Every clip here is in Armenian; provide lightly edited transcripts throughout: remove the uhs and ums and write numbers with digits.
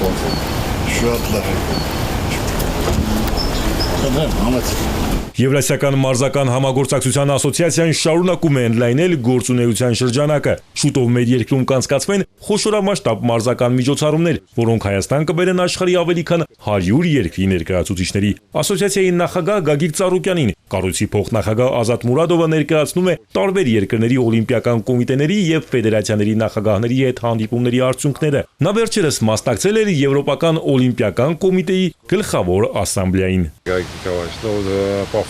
Շատ լավ է։ Եվրասիական մարզական համագործակցության ասոցիացիան շարունակում է ընդլայնել գործունեության շրջանակը։ Շուտով մեր երկրում կանցկացվեն խոշորամասշտաբ մարզական միջոցառումներ, որոնք Հայաստան կբերեն աշխարհի ավելի քան 100 երկրի ներկայացուցիչների։ Ասոցիացիայի նախագահ Գագիկ Ծառուկյանին կառույցի փոխնախագահ Ազատ Մուրադովը ներկայացնում է տարբեր երկրների օլիմպիական կոմիտեների եւ ֆեդերացիաների նախագահների հետ հանդիպումների արդյունքները։ Նա վերջերս մասնակցել էր Եվրոպական օլիմպիական կոմիտեի գլխավոր ասամբլեային։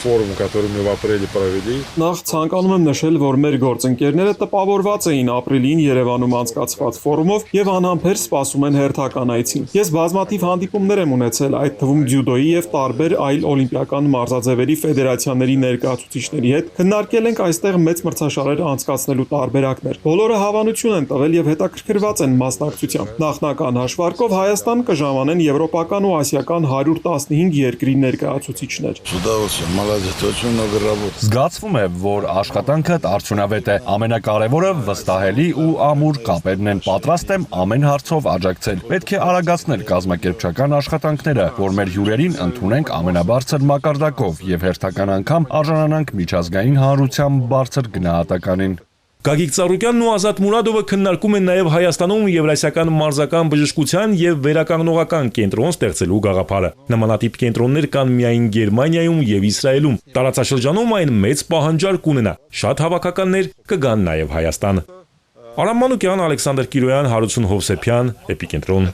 Форум, который мы в апреле провели. Նախ ցանկանում եմ նշել, որ մեր գործընկերները տպավորված էին ապրիլին Երևանում անցկացված ֆորումով եւ անհամբեր սպասում են հերթական այցին։ Ես բազմաթիվ հանդիպումներ եմ ունեցել, այդ թվում ձյուդոյի եւ տարբեր այլ օլիմպիական մարզաձևերի ֆեդերացիաների ներկայացուցիչների հետ։ Քննարկել ենք այստեղ մեծ մրցաշարեր անցկացնելու տարբերակներ։ Բոլորը հավանություն են տվել եւ հետաքրքրված են մասնակցությամբ։ Նախնական հաշվարկով Հայաստան կժամանեն եվրոպական ու ասիական 115 երկրի ներկայացուցիչներ։ Զգացվում է, որ աշխատանքը արդյունավետ է։ Ամենակարևորը վստահելի ու ամուր կապերն են։ Պատրաստ եմ ամեն հարցով աջակցել։ Պետք է արագացնել կազմակերպչական աշխատանքները, որ մեր հյուրերին ընդունենք ամենաբարձր մակարդակով եւ հերթական անգամ արժանանանք միջազգային հանրության բարձր գնահատականին։ Գագիկ Ծառուկյանն ու Ազատ Մուրադովը քննարկում են նաև Հայաստանում եվրասիական մարզական բժշկության եւ վերականգնողական կենտրոն ստեղծելու գաղափարը։ Նմանատիպ կենտրոններ կան միայն Գերմանիայում եւ Իսրայելում։ Տարածաշրջանում այն մեծ պահանջարկ ունենա։ Շատ հավաքականներ կգան նաև Հայաստան։ Արամ Մանուկյան, Ալեքսանդր Կիրոյան, Հարություն Հովսեփյան, Էպիկենտրոն։